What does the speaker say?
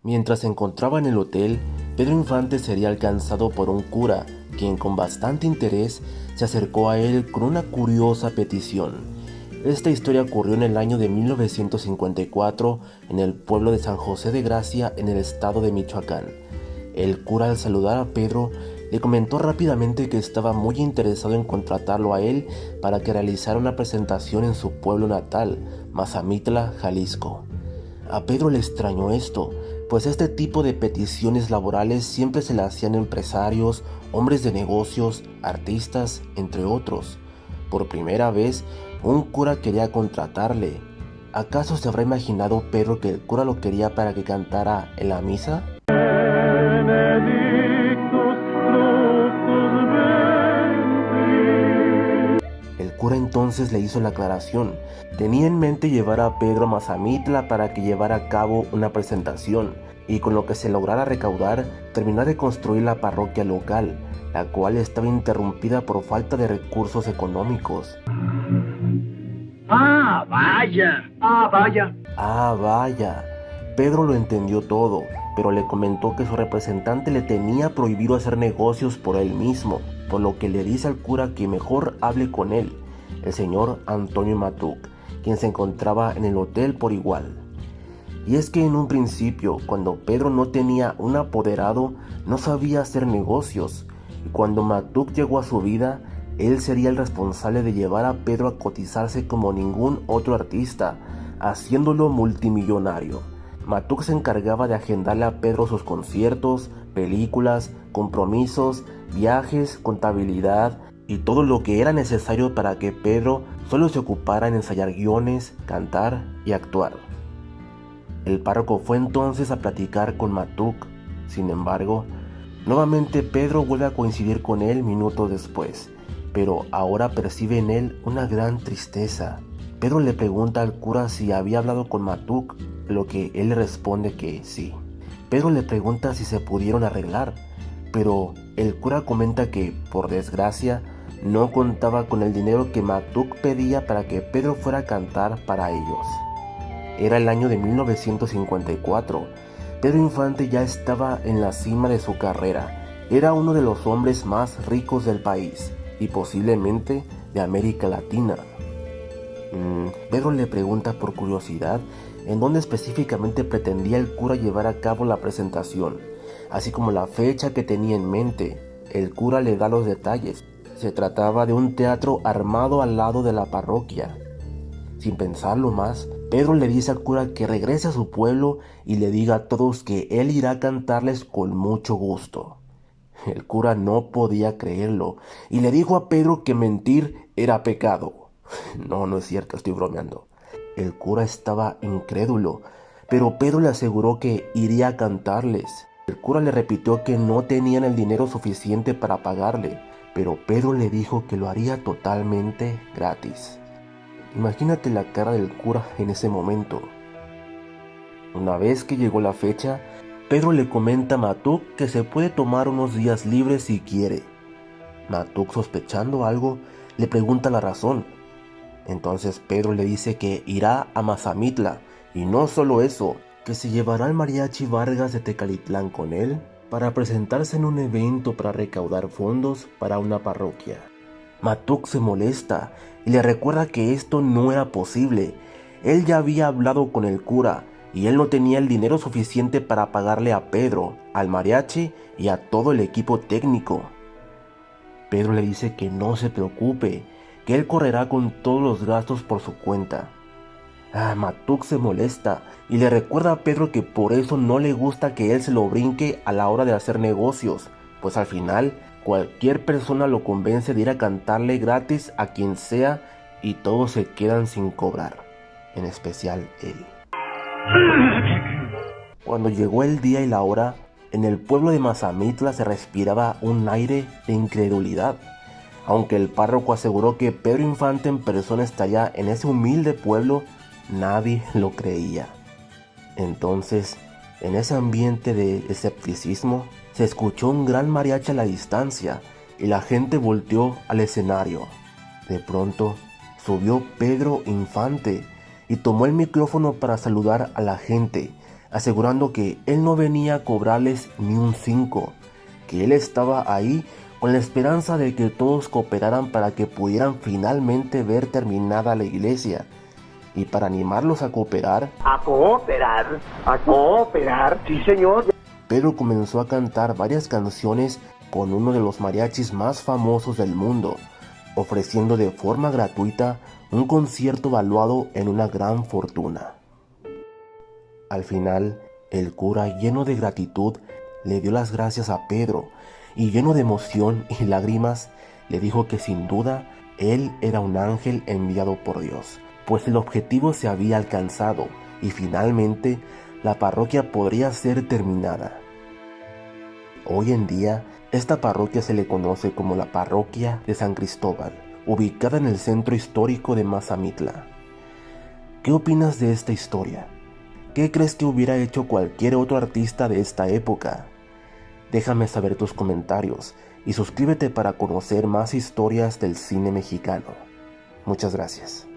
Mientras se encontraba en el hotel, Pedro Infante sería alcanzado por un cura, quien con bastante interés se acercó a él con una curiosa petición. Esta historia ocurrió en el año de 1954 en el pueblo de San José de Gracia, en el estado de Michoacán. El cura, al saludar a Pedro, le comentó rápidamente que estaba muy interesado en contratarlo a él para que realizara una presentación en su pueblo natal, Mazamitla, Jalisco. A Pedro le extrañó esto, pues este tipo de peticiones laborales siempre se le hacían a empresarios, hombres de negocios, artistas, entre otros. Por primera vez, un cura quería contratarle. ¿Acaso se habrá imaginado Pedro que el cura lo quería para que cantara en la misa? El cura entonces le hizo la aclaración. Tenía en mente llevar a Pedro a Mazamitla para que llevara a cabo una presentación y con lo que se lograra recaudar, terminar de construir la parroquia local, la cual estaba interrumpida por falta de recursos económicos. Ah, vaya. Ah, vaya. Ah, vaya. Pedro lo entendió todo, pero le comentó que su representante le tenía prohibido hacer negocios por él mismo, por lo que le dice al cura que mejor hable con él, el señor Antonio Matuc, quien se encontraba en el hotel por igual. Y es que en un principio, cuando Pedro no tenía un apoderado, no sabía hacer negocios, y cuando Matuc llegó a su vida, él sería el responsable de llevar a Pedro a cotizarse como ningún otro artista, haciéndolo multimillonario. Matuc se encargaba de agendarle a Pedro sus conciertos, películas, compromisos, viajes, contabilidad y todo lo que era necesario para que Pedro solo se ocupara en ensayar guiones, cantar y actuar. El párroco fue entonces a platicar con Matuc. Sin embargo, nuevamente Pedro vuelve a coincidir con él minutos después, pero ahora percibe en él una gran tristeza. Pedro le pregunta al cura si había hablado con Matuc, lo que él le responde que sí. Pedro le pregunta si se pudieron arreglar, pero el cura comenta que, por desgracia, no contaba con el dinero que Matuc pedía para que Pedro fuera a cantar para ellos. Era el año de 1954. Pedro Infante ya estaba en la cima de su carrera. Era uno de los hombres más ricos del país y posiblemente de América Latina. Pedro le pregunta por curiosidad en dónde específicamente pretendía el cura llevar a cabo la presentación, así como la fecha que tenía en mente. El cura le da los detalles. Se trataba de un teatro armado al lado de la parroquia. Sin pensarlo más, Pedro le dice al cura que regrese a su pueblo y le diga a todos que él irá a cantarles con mucho gusto. El cura no podía creerlo y le dijo a Pedro que mentir era pecado. No es cierto, estoy bromeando. El cura estaba incrédulo, pero Pedro le aseguró que iría a cantarles. El cura le repitió que no tenían el dinero suficiente para pagarle, pero Pedro le dijo que lo haría totalmente gratis. Imagínate la cara del cura en ese momento. Una vez que llegó la fecha, Pedro le comenta a Matuc que se puede tomar unos días libres si quiere. Matuc, sospechando algo, le pregunta la razón. Entonces Pedro le dice que irá a Mazamitla, y no solo eso, que se llevará al mariachi Vargas de Tecalitlán con él para presentarse en un evento para recaudar fondos para una parroquia. Matuc se molesta y le recuerda que esto no era posible. Él ya había hablado con el cura y él no tenía el dinero suficiente para pagarle a Pedro, al mariachi y a todo el equipo técnico. Pedro le dice que no se preocupe, que él correrá con todos los gastos por su cuenta. Matuc se molesta y le recuerda a Pedro que por eso no le gusta que él se lo brinque a la hora de hacer negocios, pues al final cualquier persona lo convence de ir a cantarle gratis a quien sea y todos se quedan sin cobrar, en especial él. Cuando llegó el día y la hora, en el pueblo de Mazamitla se respiraba un aire de incredulidad. Aunque el párroco aseguró que Pedro Infante en persona estaría en ese humilde pueblo, nadie lo creía. Entonces, en ese ambiente de escepticismo, se escuchó un gran mariachi a la distancia y la gente volteó al escenario. De pronto, subió Pedro Infante y tomó el micrófono para saludar a la gente, asegurando que él no venía a cobrarles ni un 5, que él estaba ahí con la esperanza de que todos cooperaran para que pudieran finalmente ver terminada la iglesia. Y para animarlos a cooperar, sí señor. Pedro comenzó a cantar varias canciones con uno de los mariachis más famosos del mundo, ofreciendo de forma gratuita un concierto valuado en una gran fortuna. Al final, el cura, lleno de gratitud, le dio las gracias a Pedro y, lleno de emoción y lágrimas, le dijo que sin duda él era un ángel enviado por Dios, pues el objetivo se había alcanzado y finalmente la parroquia podría ser terminada. Hoy en día, esta parroquia se le conoce como la Parroquia de San Cristóbal, ubicada en el centro histórico de Mazamitla. ¿Qué opinas de esta historia? ¿Qué crees que hubiera hecho cualquier otro artista de esta época? Déjame saber tus comentarios y suscríbete para conocer más historias del cine mexicano. Muchas gracias.